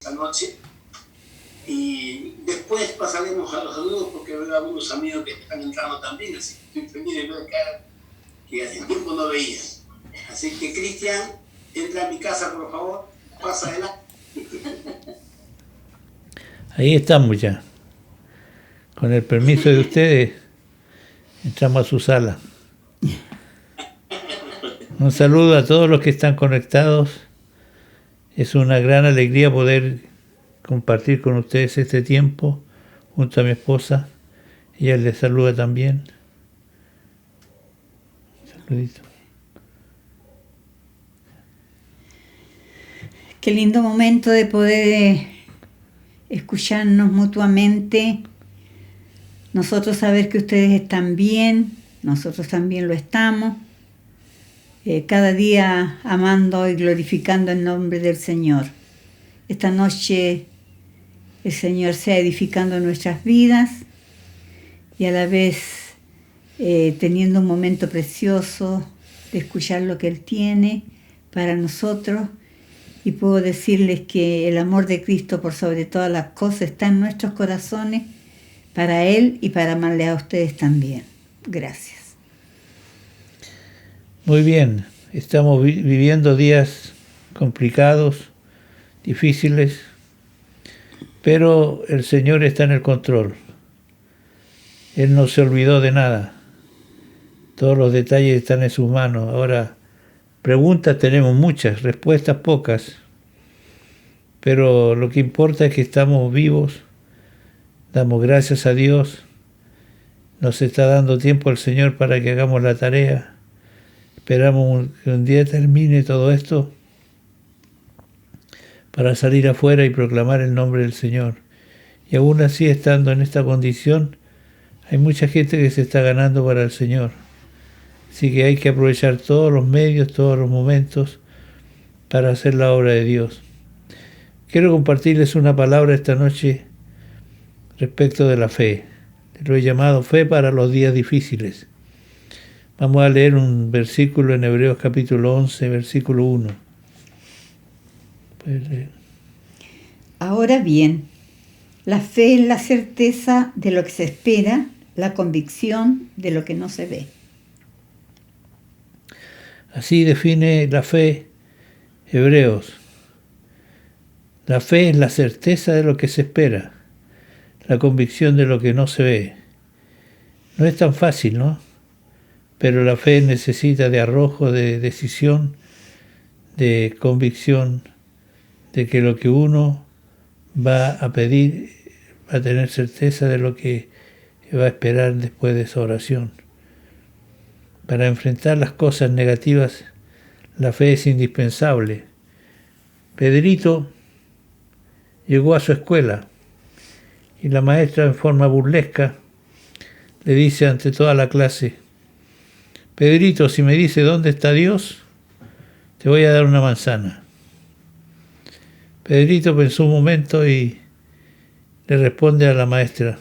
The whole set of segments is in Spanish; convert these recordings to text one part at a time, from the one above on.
esta noche. Y después pasaremos a los saludos porque veo algunos amigos que están entrando también, así que estoy feliz de ver que hace tiempo no veía. Así que, Cristian, entra a mi casa, por favor, pasa adelante. Ahí estamos ya. Con el permiso de ustedes, entramos a su sala. Un saludo a todos los que están conectados. Es una gran alegría poder compartir con ustedes este tiempo junto a mi esposa. Ella les saluda también. Saludito. Qué lindo momento de poder escucharnos mutuamente. Nosotros saber que ustedes están bien, nosotros también lo estamos. Cada día amando y glorificando el nombre del Señor. Esta noche el Señor sea edificando nuestras vidas y a la vez teniendo un momento precioso de escuchar lo que Él tiene para nosotros. Y puedo decirles que el amor de Cristo por sobre todas las cosas está en nuestros corazones para Él y para amarle a ustedes también. Gracias. Muy bien, estamos viviendo días complicados, difíciles, pero el Señor está en el control. Él no se olvidó de nada. Todos los detalles están en sus manos. Ahora, preguntas tenemos muchas, respuestas pocas, pero lo que importa es que estamos vivos, damos gracias a Dios, nos está dando tiempo al Señor para que hagamos la tarea, esperamos que un día termine todo esto para salir afuera y proclamar el nombre del Señor. Y aún así, estando en esta condición, hay mucha gente que se está ganando para el Señor. Así que hay que aprovechar todos los medios, todos los momentos para hacer la obra de Dios. Quiero compartirles una palabra esta noche respecto de la fe. Lo he llamado fe para los días difíciles. Vamos a leer un versículo en Hebreos capítulo 11, versículo 1. ¿Puedes leer? Ahora bien, la fe es la certeza de lo que se espera, la convicción de lo que no se ve. Así define la fe Hebreos. La fe es la certeza de lo que se espera, la convicción de lo que no se ve. No es tan fácil, ¿no? Pero la fe necesita de arrojo, de decisión, de convicción, de que lo que uno va a pedir va a tener certeza de lo que va a esperar después de esa oración. Para enfrentar las cosas negativas, la fe es indispensable. Pedrito llegó a su escuela y la maestra, en forma burlesca, le dice ante toda la clase: Pedrito, si me dice dónde está Dios, te voy a dar una manzana. Pedrito pensó un momento y le responde a la maestra: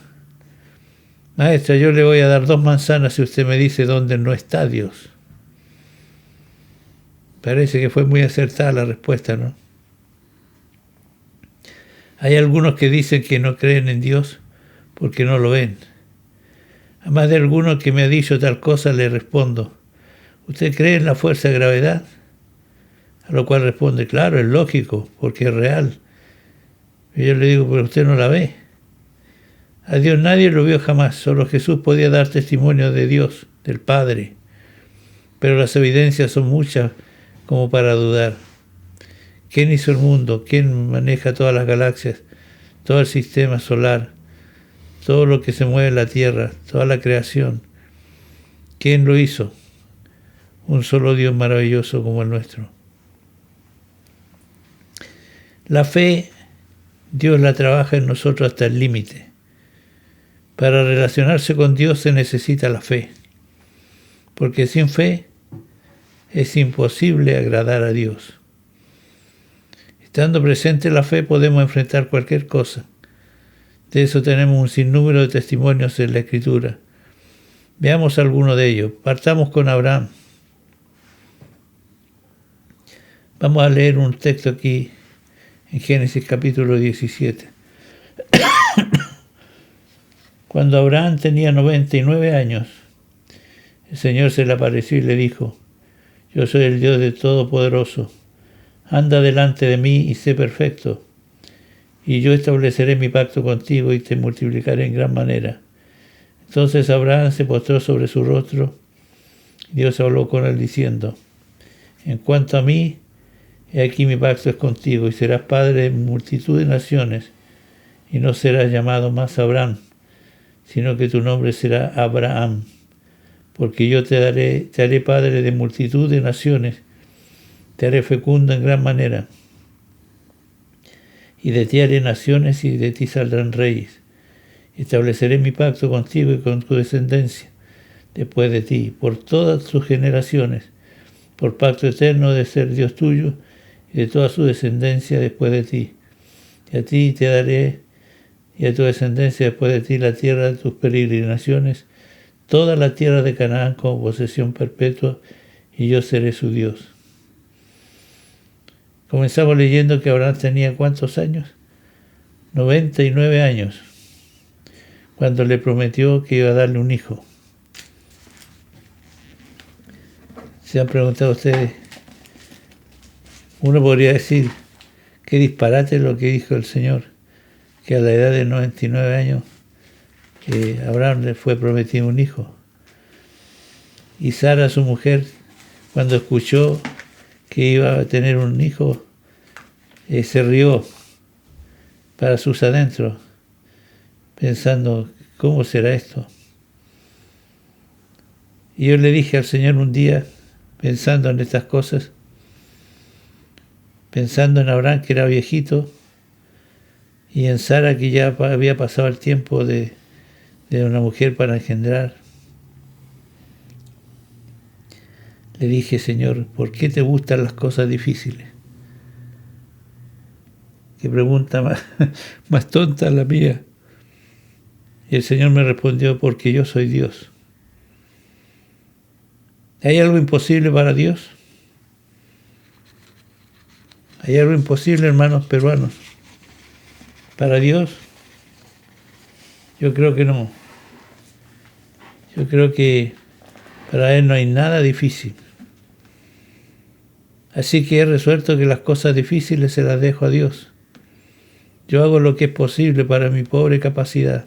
Maestra, yo le voy a dar 2 manzanas si usted me dice dónde no está Dios. Parece que fue muy acertada la respuesta, ¿no? Hay algunos que dicen que no creen en Dios porque no lo ven. A más de alguno que me ha dicho tal cosa le respondo: ¿usted cree en la fuerza de gravedad? A lo cual responde: claro, es lógico, porque es real. Y yo le digo: pero usted no la ve. A Dios nadie lo vio jamás, solo Jesús podía dar testimonio de Dios, del Padre. Pero las evidencias son muchas como para dudar. ¿Quién hizo el mundo? ¿Quién maneja todas las galaxias, todo el sistema solar, todo lo que se mueve en la Tierra, toda la creación? ¿Quién lo hizo? Un solo Dios maravilloso como el nuestro. La fe, Dios la trabaja en nosotros hasta el límite. Para relacionarse con Dios se necesita la fe, porque sin fe es imposible agradar a Dios. Estando presente la fe podemos enfrentar cualquier cosa. De eso tenemos un sinnúmero de testimonios en la Escritura. Veamos alguno de ellos. Partamos con Abraham. Vamos a leer un texto aquí en Génesis capítulo 17. Cuando Abraham tenía 99 años, el Señor se le apareció y le dijo: yo soy el Dios de Todopoderoso, anda delante de mí y sé perfecto, y yo estableceré mi pacto contigo y te multiplicaré en gran manera. Entonces Abraham se postró sobre su rostro, y Dios habló con él diciendo: en cuanto a mí, he aquí mi pacto es contigo, y serás padre de multitud de naciones, y no serás llamado más Abraham, sino que tu nombre será Abraham, porque yo te haré padre de multitud de naciones, te haré fecundo en gran manera, y de ti haré naciones, y de ti saldrán reyes. Estableceré mi pacto contigo y con tu descendencia después de ti, por todas sus generaciones, por pacto eterno de ser Dios tuyo y de toda su descendencia después de ti. Y a ti te daré, y a tu descendencia después de ti, la tierra de tus peregrinaciones, toda la tierra de Canaán como posesión perpetua, y yo seré su Dios. Comenzamos leyendo que Abraham tenía ¿cuántos años? 99 años, cuando le prometió que iba a darle un hijo. ¿Se han preguntado ustedes? Uno podría decir, qué disparate lo que dijo el Señor, que a la edad de 99 años Abraham le fue prometido un hijo. Y Sara, su mujer, cuando escuchó que iba a tener un hijo, se rió para sus adentros, pensando, ¿cómo será esto? Y yo le dije al Señor un día, pensando en estas cosas, pensando en Abraham, que era viejito, y en Sara, que ya había pasado el tiempo de una mujer para engendrar, le dije: Señor, ¿por qué te gustan las cosas difíciles? Qué pregunta más tonta la mía. Y el Señor me respondió: porque yo soy Dios. ¿Hay algo imposible para Dios? ¿Hay algo imposible, hermanos peruanos? ¿Para Dios? Yo creo que no. Yo creo que para Él no hay nada difícil. Así que he resuelto que las cosas difíciles se las dejo a Dios. Yo hago lo que es posible para mi pobre capacidad.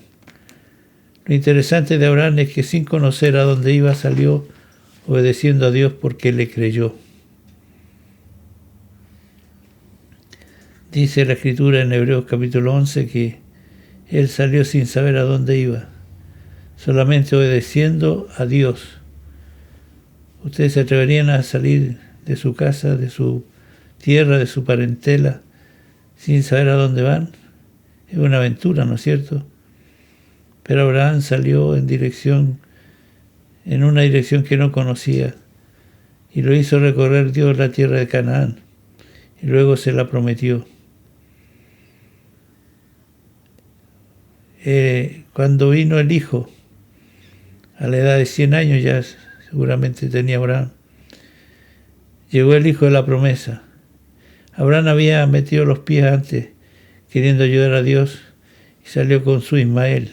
Lo interesante de Abraham es que sin conocer a dónde iba salió obedeciendo a Dios porque le creyó. Dice la Escritura en Hebreos capítulo 11 que él salió sin saber a dónde iba, solamente obedeciendo a Dios. ¿Ustedes se atreverían a salir de su casa, de su tierra, de su parentela, sin saber a dónde van? Es una aventura, ¿no es cierto? Pero Abraham salió en una dirección que no conocía, y lo hizo recorrer Dios la tierra de Canaán, y luego se la prometió. Cuando vino el hijo, a la edad de 100 años ya seguramente tenía Abraham, llegó el hijo de la promesa. Abraham había metido los pies antes, queriendo ayudar a Dios, y salió con su Ismael.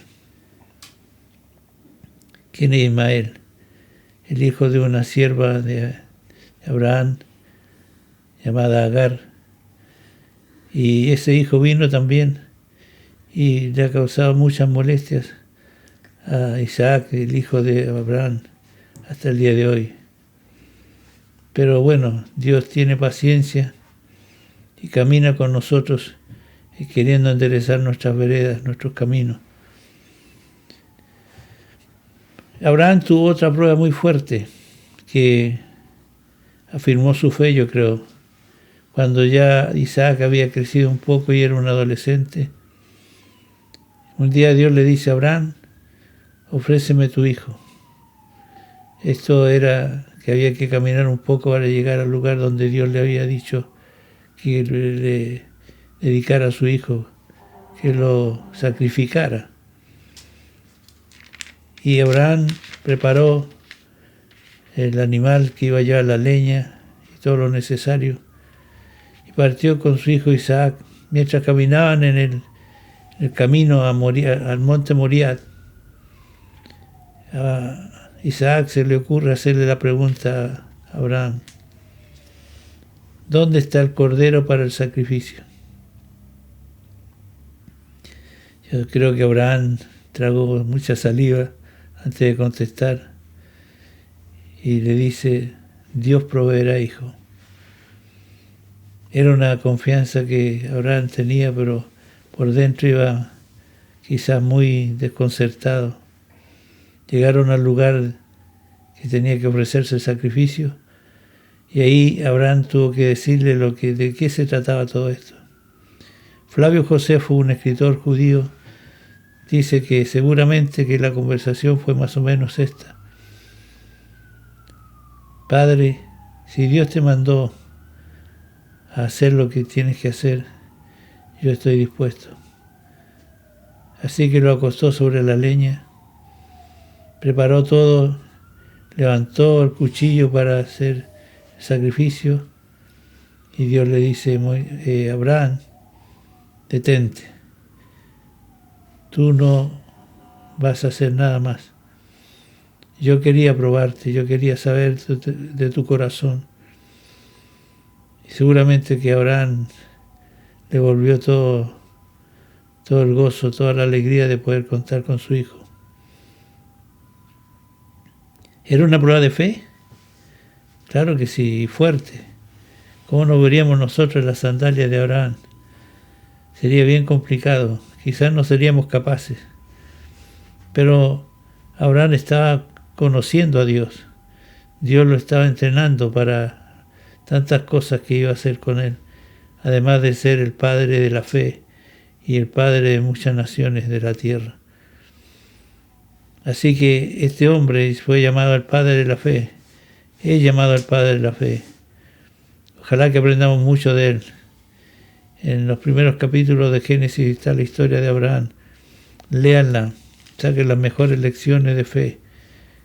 ¿Quién es Ismael? El hijo de una sierva de Abraham, llamada Agar. Y ese hijo vino también y le ha causado muchas molestias a Isaac, el hijo de Abraham, hasta el día de hoy. Pero bueno, Dios tiene paciencia y camina con nosotros queriendo enderezar nuestras veredas, nuestros caminos. Abraham tuvo otra prueba muy fuerte que afirmó su fe, yo creo. Cuando ya Isaac había crecido un poco y era un adolescente, un día Dios le dice a Abraham: ofréceme tu hijo. Esto era que había que caminar un poco para llegar al lugar donde Dios le había dicho que le dedicara a su hijo, que lo sacrificara. Y Abraham preparó el animal que iba a llevar la leña y todo lo necesario, y partió con su hijo Isaac mientras caminaban en el camino al monte Moriah, a Isaac se le ocurre hacerle la pregunta a Abraham: ¿dónde está el cordero para el sacrificio? Yo creo que Abraham tragó mucha saliva antes de contestar y le dice: Dios proveerá, hijo. Era una confianza que Abraham tenía, pero por dentro iba quizás muy desconcertado. Llegaron al lugar que tenía que ofrecerse el sacrificio y ahí Abraham tuvo que decirle de qué se trataba todo esto. Flavio Josefo, un escritor judío, dice que seguramente que la conversación fue más o menos esta: Padre, si Dios te mandó a hacer lo que tienes que hacer, yo estoy dispuesto. Así que lo acostó sobre la leña, preparó todo, levantó el cuchillo para hacer el sacrificio y Dios le dice: Abraham, detente, tú no vas a hacer nada más. Yo quería probarte, yo quería saber de tu corazón. Y seguramente que Abraham le volvió todo el gozo, toda la alegría de poder contar con su hijo. ¿Era una prueba de fe? Claro que sí, fuerte. ¿Cómo nos veríamos nosotros en las sandalias de Abraham? Sería bien complicado, quizás no seríamos capaces. Pero Abraham estaba conociendo a Dios. Dios lo estaba entrenando para tantas cosas que iba a hacer con él, además de ser el padre de la fe y el padre de muchas naciones de la tierra. Así que este hombre fue llamado el padre de la fe. Es llamado el padre de la fe. Ojalá que aprendamos mucho de él. En los primeros capítulos de Génesis está la historia de Abraham. Léanla, saquen las mejores lecciones de fe,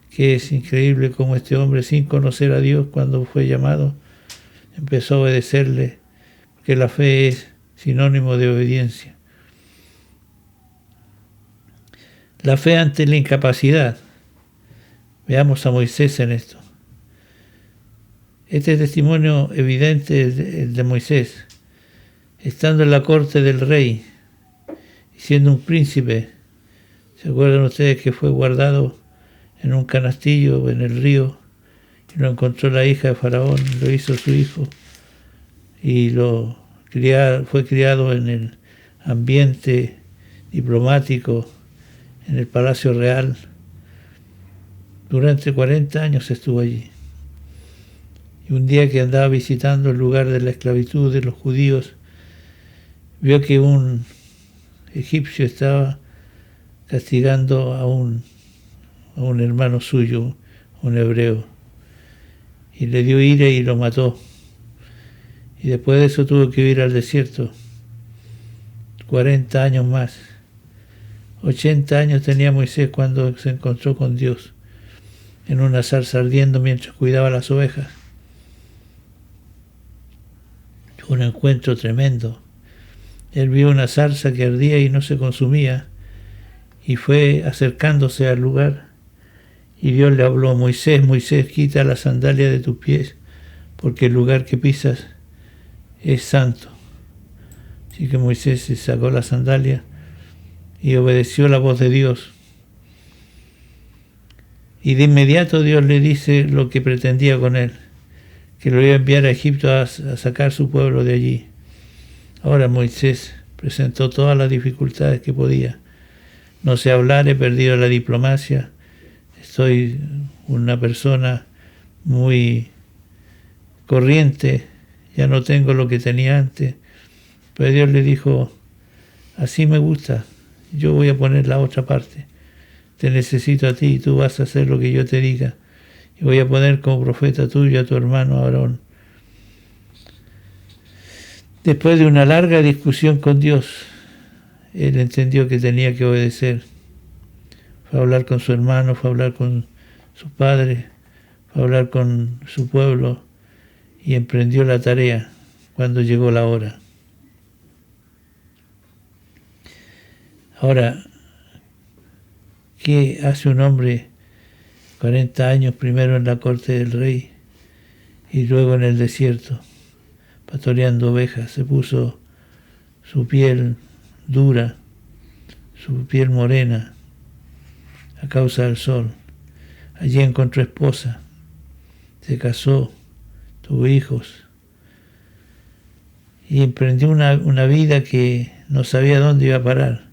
que es increíble cómo este hombre, sin conocer a Dios, cuando fue llamado, empezó a obedecerle, porque la fe es sinónimo de obediencia. La fe ante la incapacidad. Veamos a Moisés en esto. Este testimonio evidente es el de Moisés. Estando en la corte del rey y siendo un príncipe, ¿se acuerdan ustedes que fue guardado en un canastillo en el río y lo encontró la hija de Faraón, lo hizo su hijo y fue criado en el ambiente diplomático en el Palacio Real? Durante 40 años estuvo allí. Y un día que andaba visitando el lugar de la esclavitud de los judíos, vio que un egipcio estaba castigando a un hermano suyo, un hebreo, y le dio ira y lo mató. Y después de eso tuvo que ir al desierto, 40 años más. 80 años tenía Moisés cuando se encontró con Dios en una zarza ardiendo mientras cuidaba las ovejas. Fue un encuentro tremendo. Él vio una zarza que ardía y no se consumía y fue acercándose al lugar y Dios le habló: Moisés, Moisés, quita la sandalia de tus pies porque el lugar que pisas es santo. Así que Moisés se sacó la sandalia y obedeció la voz de Dios. Y de inmediato Dios le dice lo que pretendía con él, que lo iba a enviar a Egipto a sacar su pueblo de allí. Ahora Moisés presentó todas las dificultades que podía. No sé hablar, he perdido la diplomacia, soy una persona muy corriente, ya no tengo lo que tenía antes. Pero Dios le dijo: así me gusta, yo voy a poner la otra parte. Te necesito a ti y tú vas a hacer lo que yo te diga. Y voy a poner como profeta tuyo a tu hermano Aarón. Después de una larga discusión con Dios, él entendió que tenía que obedecer. Fue a hablar con su hermano, fue a hablar con su padre, fue a hablar con su pueblo y emprendió la tarea cuando llegó la hora. Ahora, ¿qué hace un hombre 40 años primero en la corte del rey y luego en el desierto, pastoreando ovejas? Se puso su piel dura, su piel morena, a causa del sol. Allí encontró esposa, se casó, tuvo hijos y emprendió una vida que no sabía dónde iba a parar,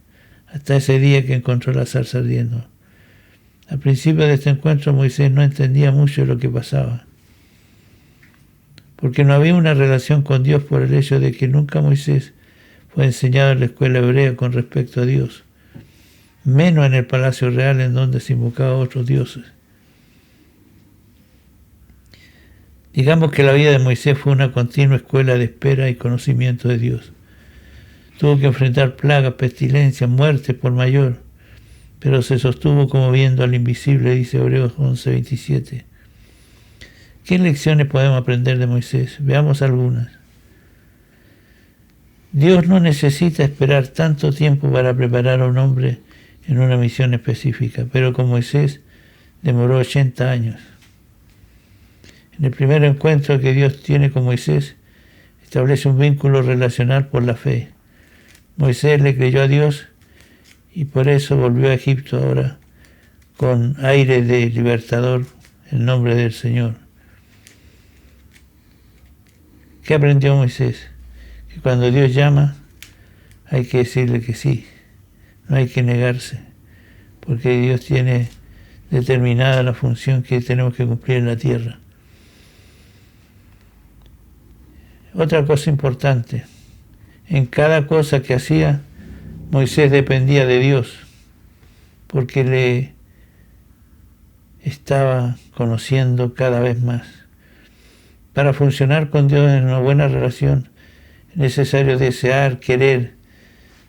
hasta ese día que encontró la zarza ardiendo. Al principio de este encuentro Moisés no entendía mucho de lo que pasaba, porque no había una relación con Dios por el hecho de que nunca Moisés fue enseñado en la escuela hebrea con respecto a Dios, menos en el palacio real en donde se invocaba a otros dioses. Digamos que la vida de Moisés fue una continua escuela de espera y conocimiento de Dios. Tuvo que enfrentar plagas, pestilencias, muertes por mayor, pero se sostuvo como viendo al invisible, dice Hebreos 11:27. ¿Qué lecciones podemos aprender de Moisés? Veamos algunas. Dios no necesita esperar tanto tiempo para preparar a un hombre en una misión específica, pero con Moisés demoró 80 años. En el primer encuentro que Dios tiene con Moisés, establece un vínculo relacional por la fe. Moisés le creyó a Dios y por eso volvió a Egipto ahora con aire de libertador en nombre del Señor. ¿Qué aprendió Moisés? Que cuando Dios llama hay que decirle que sí, no hay que negarse, porque Dios tiene determinada la función que tenemos que cumplir en la tierra. Otra cosa importante, en cada cosa que hacía, Moisés dependía de Dios, porque le estaba conociendo cada vez más. Para funcionar con Dios en una buena relación, es necesario desear, querer,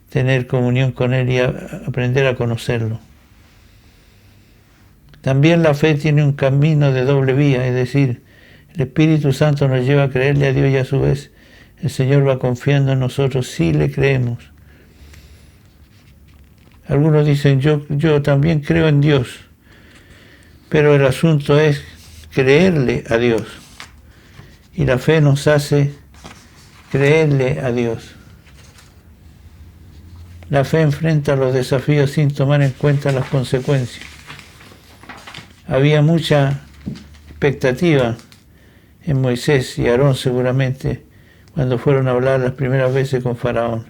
tener comunión con Él y aprender a conocerlo. También la fe tiene un camino de doble vía, es decir, el Espíritu Santo nos lleva a creerle a Dios y a su vez el Señor va confiando en nosotros si le creemos. Algunos dicen, yo también creo en Dios, pero el asunto es creerle a Dios. Y la fe nos hace creerle a Dios. La fe enfrenta los desafíos sin tomar en cuenta las consecuencias. Había mucha expectativa en Moisés y Aarón seguramente cuando fueron a hablar las primeras veces con Faraón.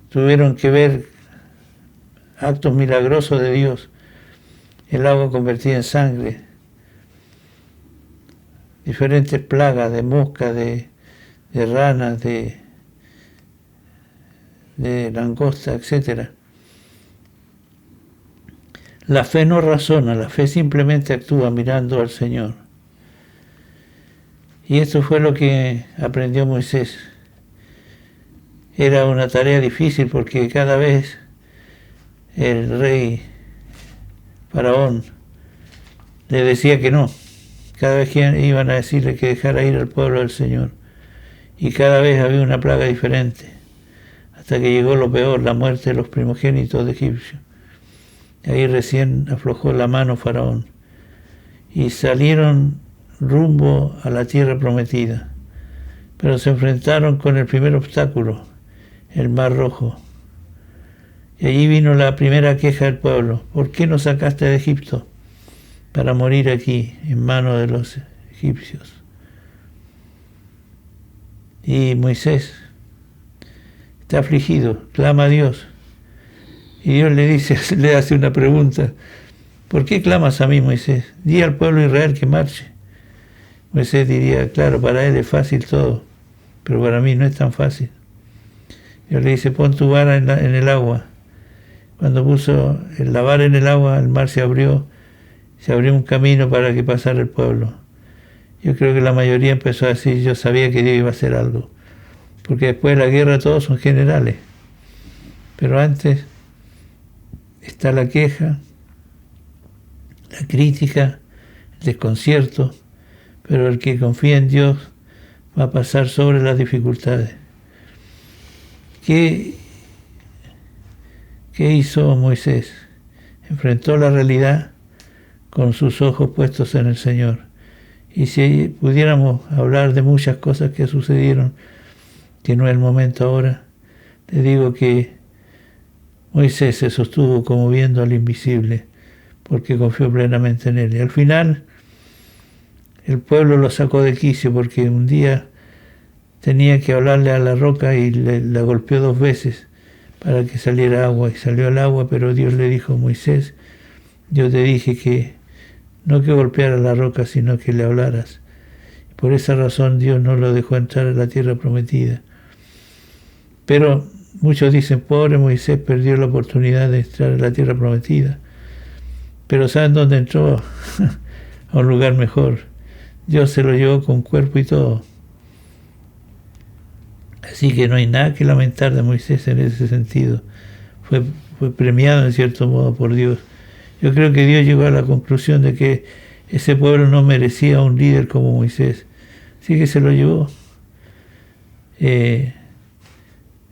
Tuvieron que ver actos milagrosos de Dios, el agua convertida en sangre, diferentes plagas de moscas, de ranas, de langosta, etc. La fe no razona, la fe simplemente actúa mirando al Señor. Y esto fue lo que aprendió Moisés. Era una tarea difícil porque cada vez el rey Faraón le decía que no. Cada vez que iban a decirle que dejara ir al pueblo del Señor. Y cada vez había una plaga diferente. Hasta que llegó lo peor, la muerte de los primogénitos de Egipcio. Ahí recién aflojó la mano Faraón. Y salieron rumbo a la tierra prometida. Pero se enfrentaron con el primer obstáculo, el Mar Rojo. Y allí vino la primera queja del pueblo. ¿Por qué nos sacaste de Egipto? Para morir aquí, en manos de los egipcios. Y Moisés está afligido, clama a Dios. Y Dios le hace una pregunta. ¿Por qué clamas a mí, Moisés? Di al pueblo de Israel que marche. Moisés diría, claro, para él es fácil todo, pero para mí no es tan fácil. Dios le dice, pon tu vara en el agua. Cuando puso la vara en el agua, el mar se abrió un camino para que pasara el pueblo. Yo creo que la mayoría empezó a decir, yo sabía que Dios iba a hacer algo, porque después de la guerra todos son generales. Pero antes está la queja, la crítica, el desconcierto, pero el que confía en Dios va a pasar sobre las dificultades. ¿Qué ¿Qué hizo Moisés? Enfrentó la realidad con sus ojos puestos en el Señor. Y si pudiéramos hablar de muchas cosas que sucedieron, que no es el momento ahora, te digo que Moisés se sostuvo como viendo al invisible, porque confió plenamente en él. Y al final, el pueblo lo sacó de quicio, porque un día tenía que hablarle a la roca y la golpeó 2 veces para que saliera agua. Y salió el agua, pero Dios le dijo: Moisés, yo te dije que no que golpearas la roca, sino que le hablaras. Por esa razón Dios no lo dejó entrar a la tierra prometida. Pero muchos dicen: pobre Moisés, perdió la oportunidad de entrar a la tierra prometida. Pero ¿saben dónde entró? A un lugar mejor. Dios se lo llevó con cuerpo y todo. Así que no hay nada que lamentar de Moisés en ese sentido. Fue premiado en cierto modo por Dios. Yo creo que Dios llegó a la conclusión de que ese pueblo no merecía un líder como Moisés. Así que se lo llevó.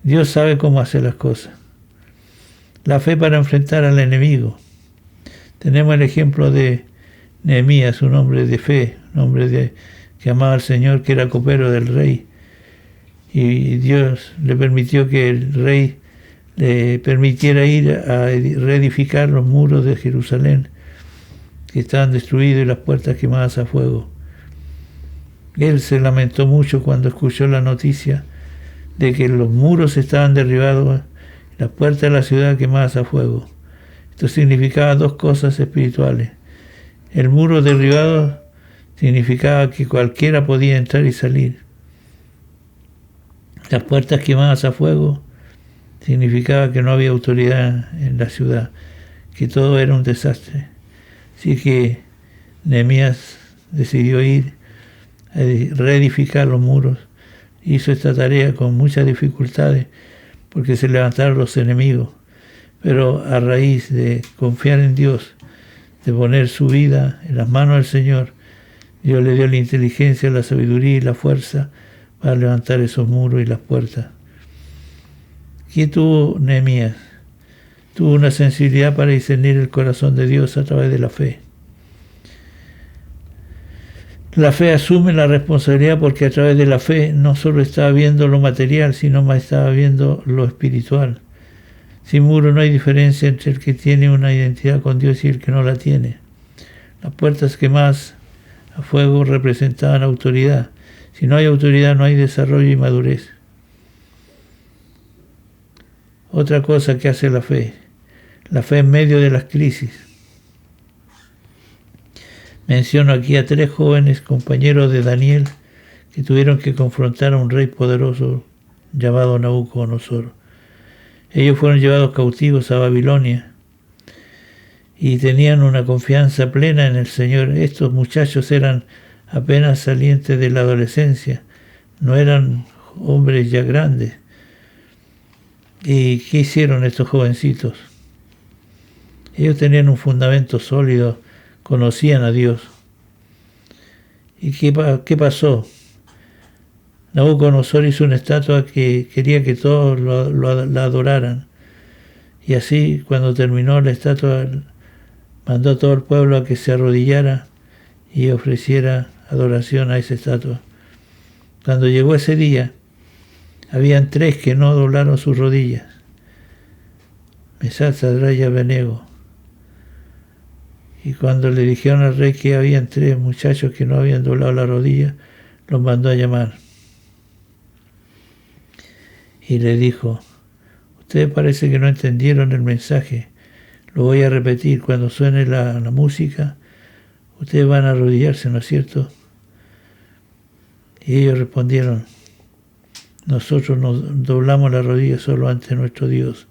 Dios sabe cómo hacer las cosas. La fe para enfrentar al enemigo. Tenemos el ejemplo de Nehemías, un hombre de fe, un hombre que amaba al Señor, que era copero del rey. Y Dios le permitió que el rey le permitiera ir a reedificar los muros de Jerusalén, que estaban destruidos y las puertas quemadas a fuego. Él se lamentó mucho cuando escuchó la noticia de que los muros estaban derribados, las puertas de la ciudad quemadas a fuego. Esto significaba 2 cosas espirituales. El muro derribado significaba que cualquiera podía entrar y salir. Las puertas quemadas a fuego significaba que no había autoridad en la ciudad, que todo era un desastre. Así que Nehemías decidió ir a reedificar los muros. Hizo esta tarea con muchas dificultades porque se levantaron los enemigos, pero a raíz de confiar en Dios, de poner su vida en las manos del Señor, Dios le dio la inteligencia, la sabiduría y la fuerza para levantar esos muros y las puertas. ¿Qué tuvo Nehemías? Tuvo una sensibilidad para discernir el corazón de Dios a través de la fe. La fe asume la responsabilidad porque a través de la fe no solo estaba viendo lo material, sino más estaba viendo lo espiritual. Sin muro no hay diferencia entre el que tiene una identidad con Dios y el que no la tiene. Las puertas quemadas a fuego representaban autoridad. Si no hay autoridad, no hay desarrollo y madurez. Otra cosa que hace la fe en medio de las crisis. Menciono aquí a 3 jóvenes compañeros de Daniel que tuvieron que confrontar a un rey poderoso llamado Nabucodonosor. Ellos fueron llevados cautivos a Babilonia y tenían una confianza plena en el Señor. Estos muchachos eran apenas salientes de la adolescencia, no eran hombres ya grandes. ¿Y qué hicieron estos jovencitos? Ellos tenían un fundamento sólido, conocían a Dios. ¿Y qué pasó? Nabucodonosor hizo una estatua que quería que todos la adoraran. Y así, cuando terminó la estatua, mandó a todo el pueblo a que se arrodillara y ofreciera adoración a esa estatua. Cuando llegó ese día, habían 3 que no doblaron sus rodillas: Mesach, Sadrach y Abednego. Y cuando le dijeron al rey que habían 3 muchachos que no habían doblado la rodilla, los mandó a llamar. Y le dijo: ustedes parece que no entendieron el mensaje. Lo voy a repetir. Cuando suene la música, ustedes van a arrodillarse, ¿no es cierto? Y ellos respondieron: nosotros nos doblamos la rodilla solo ante nuestro Dios.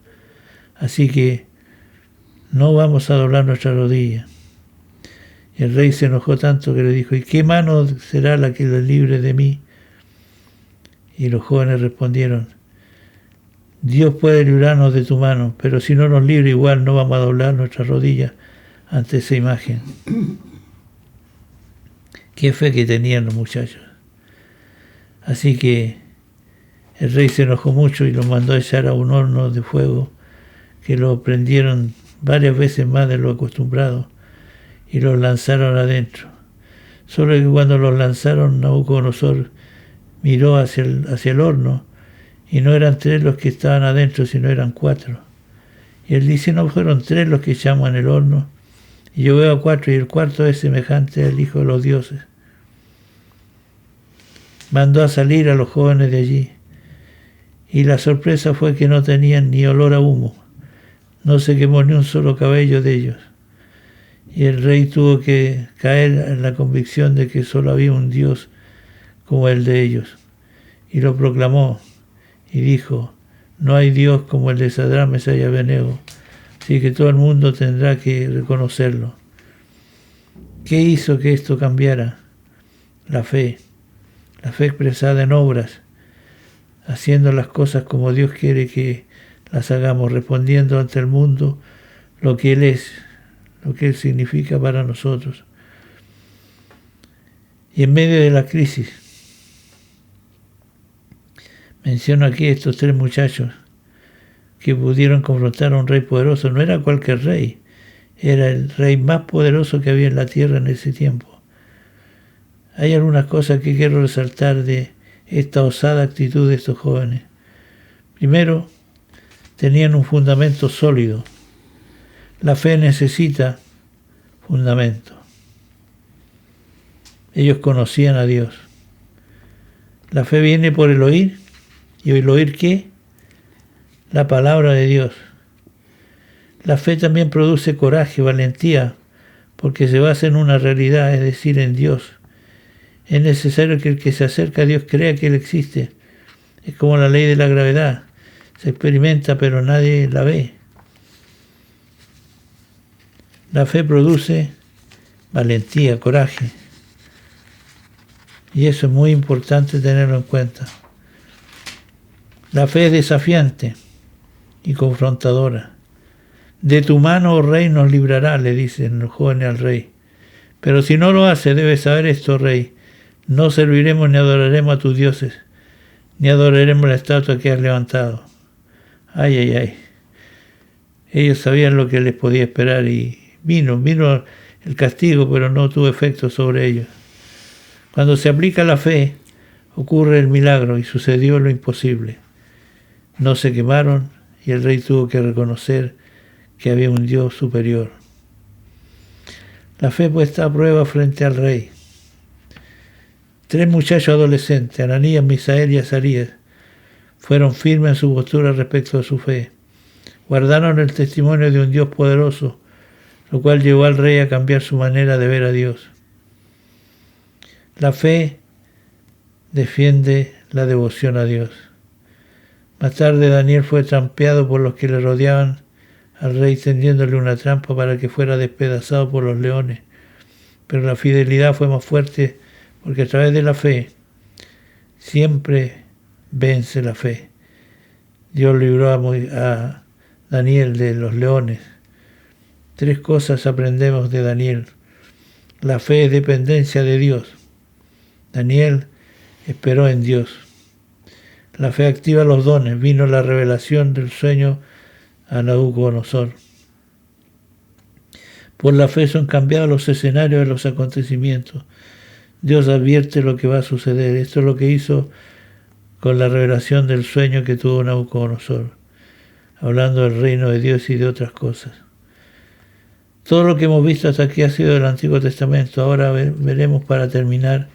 Así que no vamos a doblar nuestra rodilla. Y el rey se enojó tanto que le dijo: ¿y qué mano será la que la libre de mí? Y los jóvenes respondieron: Dios puede librarnos de tu mano, pero si no nos libra, igual no vamos a doblar nuestra rodilla ante esa imagen. Qué fe que tenían los muchachos. Así que el rey se enojó mucho y los mandó a echar a un horno de fuego que lo prendieron varias veces más de lo acostumbrado y los lanzaron adentro. Solo que cuando los lanzaron, Nabucodonosor miró hacia el horno y no eran 3 los que estaban adentro, sino eran 4. Y él dice, no fueron 3 los que echamos en el horno, y yo veo a 4 y el cuarto es semejante al Hijo de los dioses. Mandó a salir a los jóvenes de allí, y la sorpresa fue que no tenían ni olor a humo, no se quemó ni un solo cabello de ellos. Y el rey tuvo que caer en la convicción de que solo había un Dios como el de ellos, y lo proclamó, y dijo, no hay Dios como el de Sadrach, Mesach y Abednego, así que todo el mundo tendrá que reconocerlo. ¿Qué hizo que esto cambiara? La fe expresada en obras, haciendo las cosas como Dios quiere que las hagamos, respondiendo ante el mundo lo que Él es, lo que Él significa para nosotros. Y en medio de la crisis, menciono aquí estos 3 muchachos que pudieron confrontar a un rey poderoso. No era cualquier rey, era el rey más poderoso que había en la tierra en ese tiempo. Hay algunas cosas que quiero resaltar de esta osada actitud de estos jóvenes. Primero, tenían un fundamento sólido. La fe necesita fundamento. Ellos conocían a Dios. La fe viene por el oír. ¿Y el oír qué? La palabra de Dios. La fe también produce coraje, valentía, porque se basa en una realidad, es decir, en Dios. Es necesario que el que se acerca a Dios crea que Él existe. Es como la ley de la gravedad. Se experimenta, pero nadie la ve. La fe produce valentía, coraje. Y eso es muy importante tenerlo en cuenta. La fe es desafiante y confrontadora. De tu mano, oh rey, nos librará, le dicen los jóvenes al rey. Pero si no lo hace, debes saber esto, rey. No serviremos ni adoraremos a tus dioses, ni adoraremos la estatua que has levantado. Ay, ay, ay. Ellos sabían lo que les podía esperar y vino el castigo, pero no tuvo efecto sobre ellos. Cuando se aplica la fe, ocurre el milagro y sucedió lo imposible. No se quemaron y el rey tuvo que reconocer que había un Dios superior. La fe puesta a prueba frente al rey. 3 muchachos adolescentes, Ananías, Misael y Azarías, fueron firmes en su postura respecto a su fe. Guardaron el testimonio de un Dios poderoso, lo cual llevó al rey a cambiar su manera de ver a Dios. La fe defiende la devoción a Dios. Más tarde Daniel fue trampeado por los que le rodeaban al rey, tendiéndole una trampa para que fuera despedazado por los leones. Pero la fidelidad fue más fuerte, porque a través de la fe siempre vence la fe. Dios libró a Daniel de los leones. 3 cosas aprendemos de Daniel. La fe es dependencia de Dios. Daniel esperó en Dios. La fe activa los dones. Vino la revelación del sueño a Nabucodonosor. Por la fe son cambiados los escenarios de los acontecimientos. Dios advierte lo que va a suceder. Esto es lo que hizo con la revelación del sueño que tuvo Nabucodonosor, hablando del reino de Dios y de otras cosas. Todo lo que hemos visto hasta aquí ha sido del Antiguo Testamento. Ahora veremos, para terminar,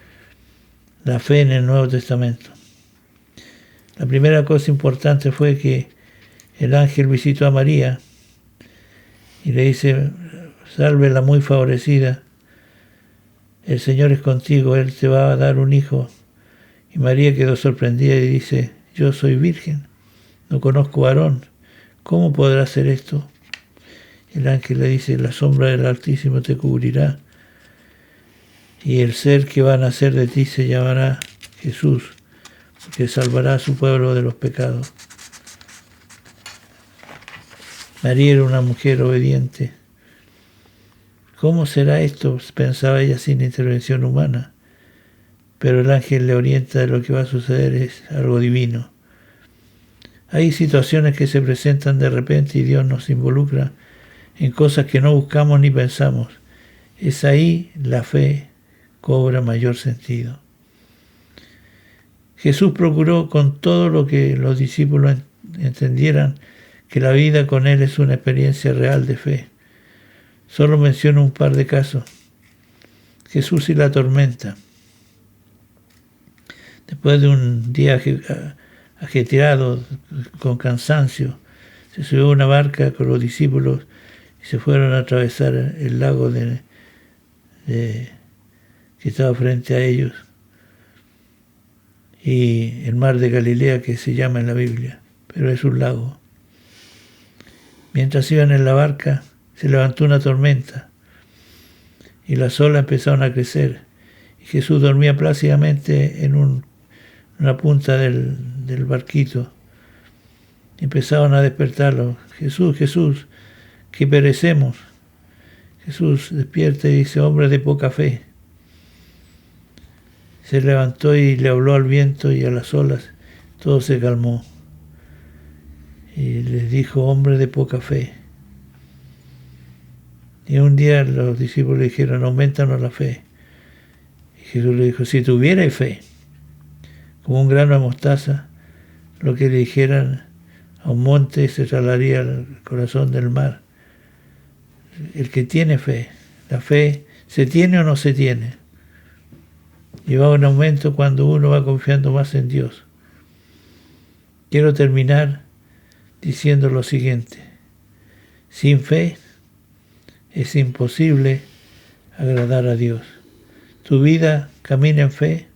la fe en el Nuevo Testamento. La primera cosa importante fue que el ángel visitó a María y le dice: salve la muy favorecida, el Señor es contigo, Él te va a dar un hijo. Y María quedó sorprendida y dice: yo soy virgen, no conozco varón, ¿cómo podrá ser esto? El ángel le dice: la sombra del Altísimo te cubrirá, y el ser que va a nacer de ti se llamará Jesús, porque salvará a su pueblo de los pecados. María era una mujer obediente. ¿Cómo será esto?, pensaba ella, sin intervención humana. Pero el ángel le orienta de lo que va a suceder, es algo divino. Hay situaciones que se presentan de repente y Dios nos involucra en cosas que no buscamos ni pensamos. Es ahí la fe cobra mayor sentido. Jesús procuró con todo lo que los discípulos entendieran que la vida con Él es una experiencia real de fe. Solo menciono un par de casos. Jesús y la tormenta. Después de un día ajetreado, con cansancio, se subió a una barca con los discípulos y se fueron a atravesar el lago que estaba frente a ellos y el mar de Galilea, que se llama en la Biblia, pero es un lago. Mientras iban en la barca, se levantó una tormenta y las olas empezaron a crecer y Jesús dormía plácidamente en una punta del barquito. Empezaron a despertarlo. Jesús, Jesús, que perecemos. Jesús despierta y dice: hombre de poca fe. Se levantó y le habló al viento y a las olas. Todo se calmó. Y les dijo: hombre de poca fe. Y un día los discípulos le dijeron: aumentanos la fe. Y Jesús le dijo: si tuvierais fe, como un grano de mostaza, lo que le dijeran a un monte se trasladaría al corazón del mar. El que tiene fe, la fe se tiene o no se tiene, y va en aumento cuando uno va confiando más en Dios. Quiero terminar diciendo lo siguiente: sin fe es imposible agradar a Dios. Tu vida camina en fe,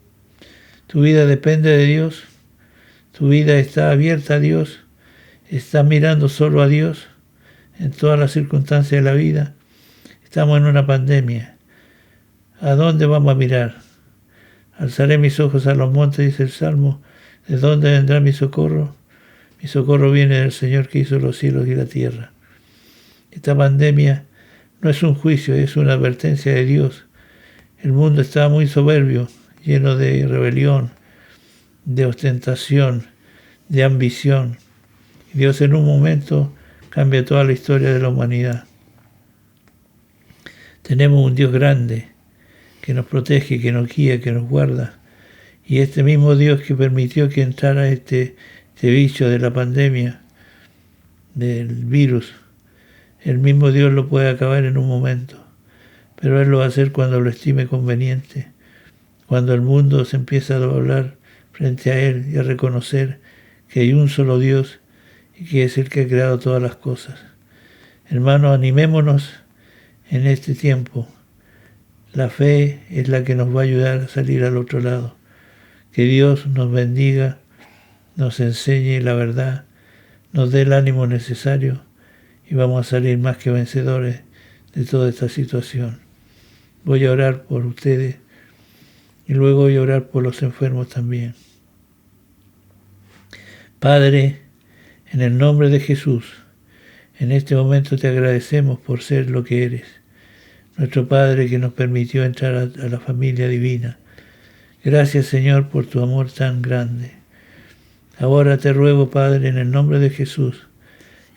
tu vida depende de Dios, tu vida está abierta a Dios, estás mirando solo a Dios en todas las circunstancias de la vida. Estamos en una pandemia. ¿A dónde vamos a mirar? Alzaré mis ojos a los montes, dice el Salmo. ¿De dónde vendrá mi socorro? Mi socorro viene del Señor que hizo los cielos y la tierra. Esta pandemia no es un juicio, es una advertencia de Dios. El mundo está muy soberbio, lleno de rebelión, de ostentación, de ambición. Dios en un momento cambia toda la historia de la humanidad. Tenemos un Dios grande que nos protege, que nos guía, que nos guarda. Y este mismo Dios que permitió que entrara este bicho de la pandemia, del virus, el mismo Dios lo puede acabar en un momento. Pero Él lo va a hacer cuando lo estime conveniente, cuando el mundo se empieza a doblar frente a Él y a reconocer que hay un solo Dios y que es el que ha creado todas las cosas. Hermanos, animémonos en este tiempo. La fe es la que nos va a ayudar a salir al otro lado. Que Dios nos bendiga, nos enseñe la verdad, nos dé el ánimo necesario y vamos a salir más que vencedores de toda esta situación. Voy a orar por ustedes y luego voy a orar por los enfermos también. Padre, en el nombre de Jesús, en este momento te agradecemos por ser lo que eres, nuestro Padre que nos permitió entrar a la familia divina. Gracias, Señor, por tu amor tan grande. Ahora te ruego, Padre, en el nombre de Jesús,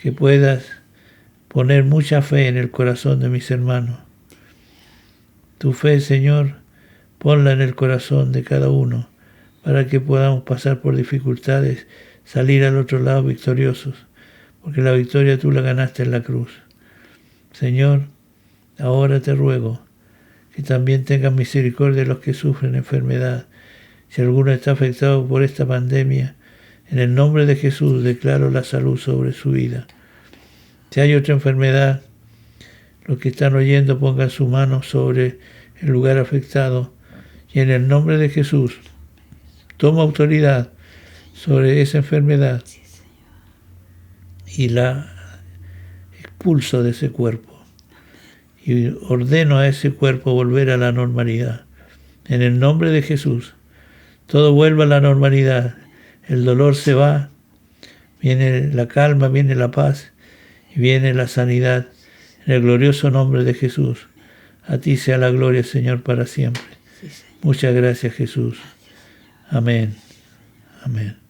que puedas poner mucha fe en el corazón de mis hermanos. Tu fe, Señor, ponla en el corazón de cada uno, para que podamos pasar por dificultades, salir al otro lado victoriosos, porque la victoria tú la ganaste en la cruz. Señor, ahora te ruego que también tengas misericordia de los que sufren enfermedad. Si alguno está afectado por esta pandemia, en el nombre de Jesús declaro la salud sobre su vida. Si hay otra enfermedad, los que están oyendo pongan su mano sobre el lugar afectado y en el nombre de Jesús toma autoridad sobre esa enfermedad y la expulso de ese cuerpo y ordeno a ese cuerpo volver a la normalidad. En el nombre de Jesús, todo vuelva a la normalidad. El dolor se va, viene la calma, viene la paz y viene la sanidad. En el glorioso nombre de Jesús. A ti sea la gloria, Señor, para siempre. Muchas gracias, Jesús. Amén. Amén.